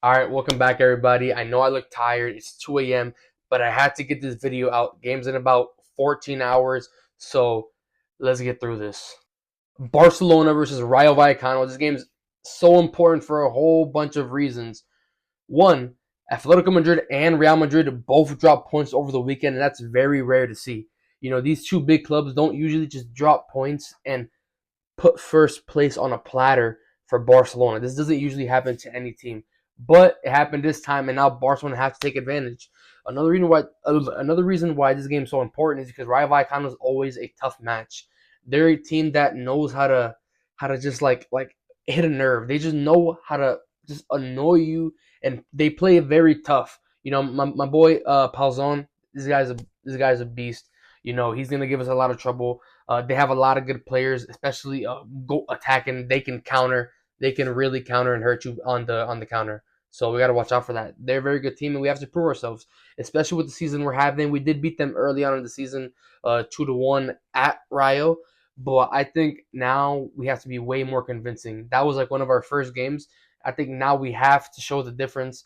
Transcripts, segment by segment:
All right, welcome back, everybody. I know I look tired. It's 2 a.m., but I had to get this video out. Game's in about 14 hours, so let's get through this. Barcelona versus Rayo Vallecano. This game's so important for a whole bunch of reasons. One, Atletico Madrid and Real Madrid both dropped points over the weekend, and that's very rare to see. These two big clubs don't usually just drop points and put first place on a platter for Barcelona. This doesn't usually happen to any team, but it happened this time, and now Barcelona have to take advantage. Another reason why this game is so important is because Rayo Vallecano is always a tough match. They're a team that knows how to just like hit a nerve. They just know how to just annoy you, and they play very tough. My boy Palzon, this guy's a beast. He's gonna give us a lot of trouble. They have a lot of good players, especially go attacking. They can counter. They can really counter and hurt you on the counter. So we got to watch out for that. They're a very good team, and we have to prove ourselves, especially with the season we're having. We did beat them early on in the season, 2-1 at Rayo, but I think now we have to be way more convincing. That was like one of our first games. I think now we have to show the difference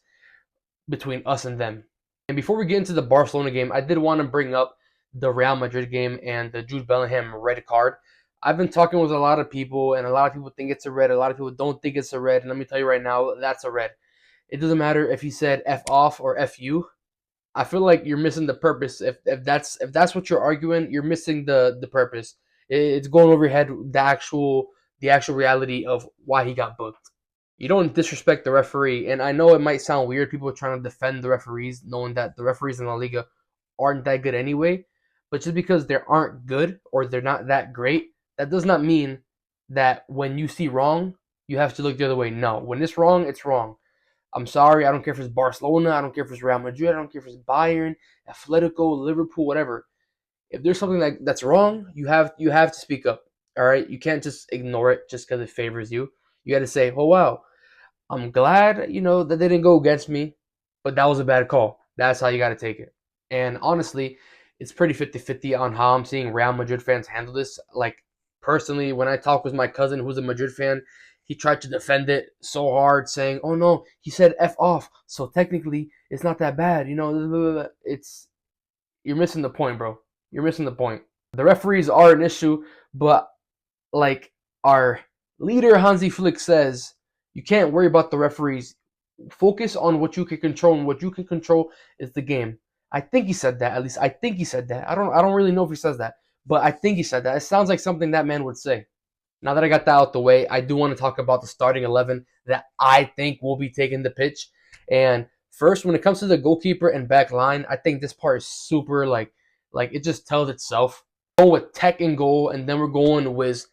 between us and them. And before we get into the Barcelona game, I did want to bring up the Real Madrid game and the Jude Bellingham red card. I've been talking with a lot of people, and a lot of people think it's a red. A lot of people don't think it's a red. And let me tell you right now, that's a red. It doesn't matter if he said F off or F you. I feel like you're missing the purpose. If that's what you're arguing, you're missing the purpose. It's going over your head the actual reality of why he got booked. You don't disrespect the referee, and I know it might sound weird. People are trying to defend the referees, knowing that the referees in La Liga aren't that good anyway. But just because they aren't good or they're not that great, that does not mean that when you see wrong, you have to look the other way. No, when it's wrong, it's wrong. I'm sorry. I don't care if it's Barcelona. I don't care if it's Real Madrid. I don't care if it's Bayern, Atletico, Liverpool, whatever. If there's something that's wrong, you have to speak up. All right, you can't just ignore it just because it favors you. You got to say, "Oh wow, I'm glad that they didn't go against me, but that was a bad call." That's how you got to take it. And honestly, it's pretty 50-50 on how I'm seeing Real Madrid fans handle this. Like personally, when I talk with my cousin who's a Madrid fan, he tried to defend it so hard, saying, "Oh no, he said F off, so technically it's not that bad." It's you're missing the point, bro. You're missing the point. The referees are an issue, but like our leader Hansi Flick says, you can't worry about the referees. Focus on what you can control, and what you can control is the game. I think he said that. At least I think he said that. I don't really know if he says that, but I think he said that. It sounds like something that man would say. Now that I got that out the way, I do want to talk about the starting 11 that I think will be taking the pitch. And first, when it comes to the goalkeeper and back line, I think this part is super like it just tells itself. We're going with Tech in goal, and then we're going with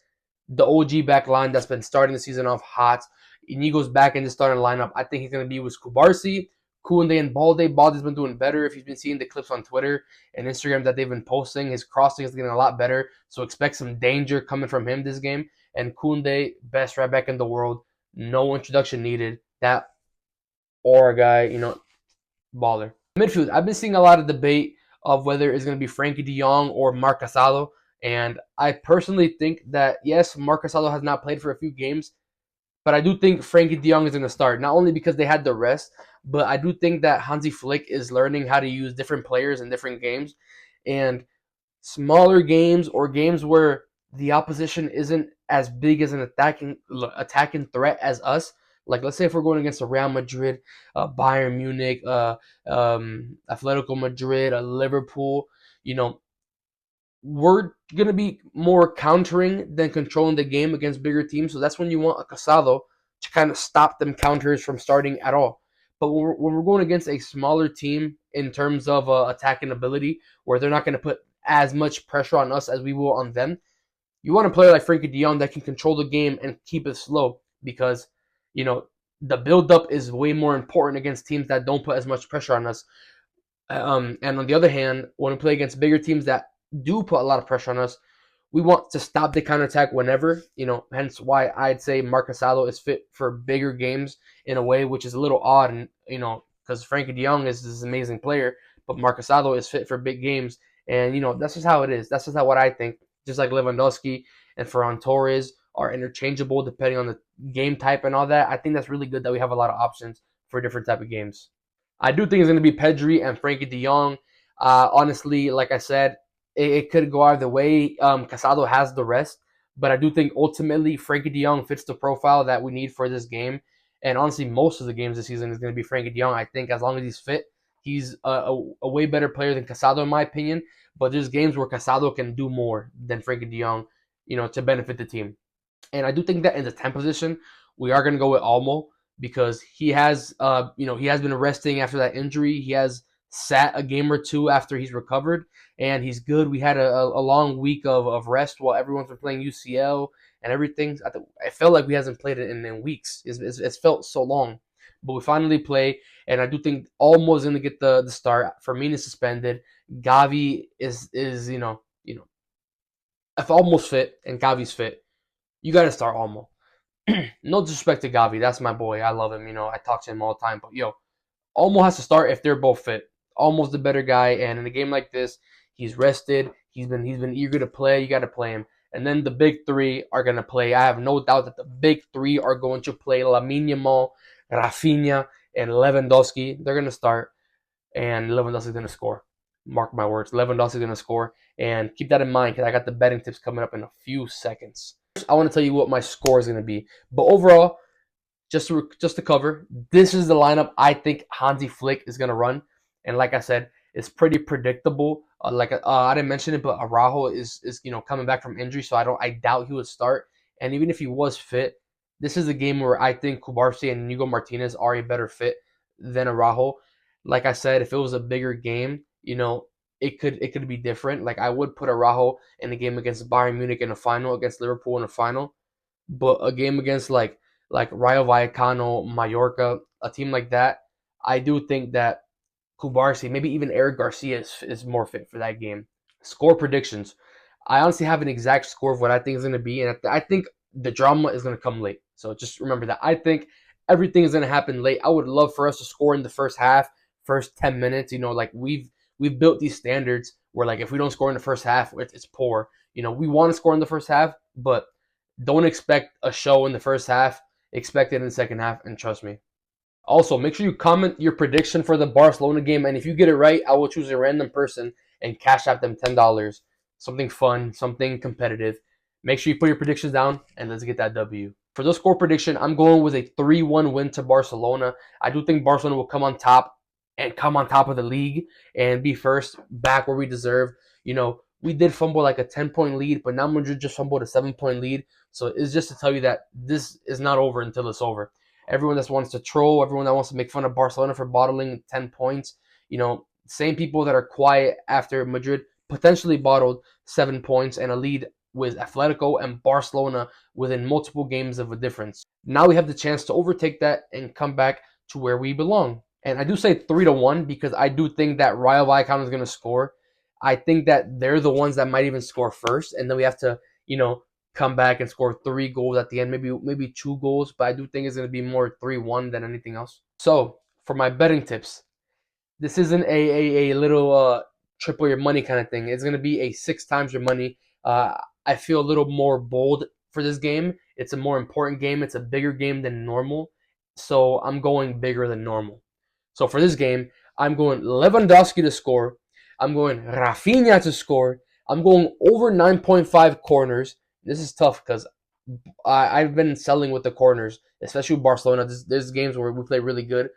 the OG back line that's been starting the season off hot. Inigo's back in the starting lineup. I think he's going to be with Kubarsi, Koundé, and Balde. Balde's been doing better. If you've been seeing the clips on Twitter and Instagram that they've been posting, his crossing is getting a lot better. So expect some danger coming from him this game. And Koundé, best right back in the world. No introduction needed. That or guy, baller. Midfield, I've been seeing a lot of debate of whether it's going to be Frankie de Jong or Marc Casado. And I personally think that, yes, Marc Casado has not played for a few games, but I do think Frankie de Jong is going to start, not only because they had the rest, but I do think that Hansi Flick is learning how to use different players in different games. And smaller games or games where the opposition isn't as big as an attacking threat as us. Like let's say if we're going against a Real Madrid, Bayern Munich, Atletico Madrid, Liverpool, you know, we're gonna be more countering than controlling the game against bigger teams. So that's when you want a Casado to kind of stop them counters from starting at all. But when we're going against a smaller team in terms of attacking ability, where they're not going to put as much pressure on us as we will on them, you want a player like Frankie de Jong that can control the game and keep it slow because you know the build up is way more important against teams that don't put as much pressure on us. And on the other hand, when we play against bigger teams that do put a lot of pressure on us, we want to stop the counterattack whenever, hence why I'd say Marc Casado is fit for bigger games in a way, which is a little odd, and because Frankie de Jong is this amazing player, but Marc Casado is fit for big games, and that's just how it is. That's just how what I think. Just like Lewandowski and Ferran Torres are interchangeable depending on the game type and all that. I think that's really good that we have a lot of options for different type of games. I do think it's going to be Pedri and Frankie De Jong. Honestly, like I said, it could go either way. Casado has the rest, but I do think ultimately Frankie De Jong fits the profile that we need for this game. And honestly, most of the games this season is going to be Frankie De Jong. I think as long as he's fit, he's a way better player than Casado in my opinion. But there's games where Casado can do more than Frankie De Jong, to benefit the team. And I do think that in the 10 position, we are going to go with Almo because he has, he has been resting after that injury. He has sat a game or two after he's recovered, and he's good. We had a long week of rest while everyone's been playing UCL and everything. I felt like we hasn't played it in weeks. It's felt so long, but we finally play, and I do think Almo's going to get the start. Firmino's suspended. Gavi is if Almo's fit and Gavi's fit, you got to start Almo. No disrespect to Gavi, that's my boy. I love him. I talk to him all the time. But Almo has to start if they're both fit. Almost the better guy, and in a game like this, he's rested. He's been eager to play. You got to play him. And then the big three are gonna play. I have no doubt that the big three are going to play. Lamine Yamal, Rafinha, and Lewandowski. They're gonna start, and Lewandowski's gonna score. Mark my words. Lewandowski's gonna score, and keep that in mind because I got the betting tips coming up in a few seconds. I want to tell you what my score is gonna be, but overall, just to cover, this is the lineup I think Hansi Flick is gonna run. And like I said, it's pretty predictable. I didn't mention it, but Araujo is coming back from injury, so I doubt he would start. And even if he was fit, this is a game where I think Kubarsi and Inigo Martinez are a better fit than Araujo. Like I said, if it was a bigger game, it could be different. Like I would put Araujo in a game against Bayern Munich in a final, against Liverpool in a final, but a game against like Rayo Vallecano, Mallorca, a team like that, I do think that Kubarsi, maybe even Eric Garcia is more fit for that game. Score predictions. I honestly have an exact score of what I think is going to be, and I think the drama is going to come late. So just remember that. I think everything is going to happen late. I would love for us to score in the first half, first 10 minutes. Like we've built these standards where like if we don't score in the first half, it's poor. We want to score in the first half, but don't expect a show in the first half. Expect it in the second half, and trust me. Also, make sure you comment your prediction for the Barcelona game, and if you get it right, I will choose a random person and cash out them $10. Something fun, something competitive. Make sure you put your predictions down, and let's get that W. For the score prediction, I'm going with a 3-1 win to Barcelona. I do think Barcelona will come on top of the league and be first, back where we deserve. We did fumble like a 10-point lead, but now Madrid just fumbled a 7-point lead. So it's just to tell you that this is not over until it's over. Everyone that wants to troll, everyone that wants to make fun of Barcelona for bottling 10 points, same people that are quiet after Madrid potentially bottled 7 points and a lead with Atletico and Barcelona within multiple games of a difference. Now we have the chance to overtake that and come back to where we belong. And I do say 3-1 because I do think that Rayo Vallecano is going to score. I think that they're the ones that might even score first, and then we have to, come back and score 3 goals at the end, maybe 2 goals, but I do think it's going to be more 3-1 than anything else. So for my betting tips, this isn't a little triple your money kind of thing. It's going to be a 6 times your money. I feel a little more bold for this game. It's a more important game. It's a bigger game than normal, so I'm going bigger than normal. So for this game, I'm going Lewandowski to score. I'm going Rafinha to score. I'm going over 9.5 corners. This is tough because I've been selling with the corners, especially with Barcelona. There's games where we play really good,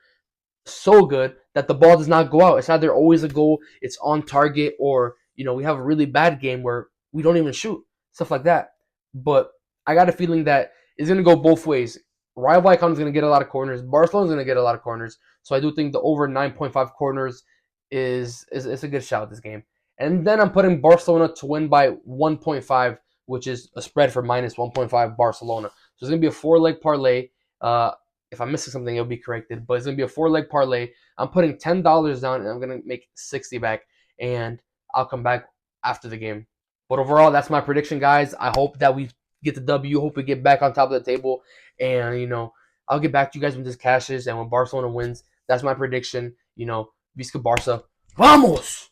so good that the ball does not go out. It's either always a goal, it's on target, or we have a really bad game where we don't even shoot, stuff like that. But I got a feeling that it's gonna go both ways. Rayo Vallecano is gonna get a lot of corners. Barcelona's gonna get a lot of corners. So I do think the over 9.5 corners is a good shout this game. And then I'm putting Barcelona to win by 1.5, which is a spread for minus 1.5 Barcelona. So it's going to be a 4-leg parlay. If I'm missing something, it'll be corrected. But it's going to be a 4-leg parlay. I'm putting $10 down, and I'm going to make 60 back. And I'll come back after the game. But overall, that's my prediction, guys. I hope that we get the W. Hope we get back on top of the table. And, I'll get back to you guys when this cashes and when Barcelona wins. That's my prediction. Visca Barca. Vamos!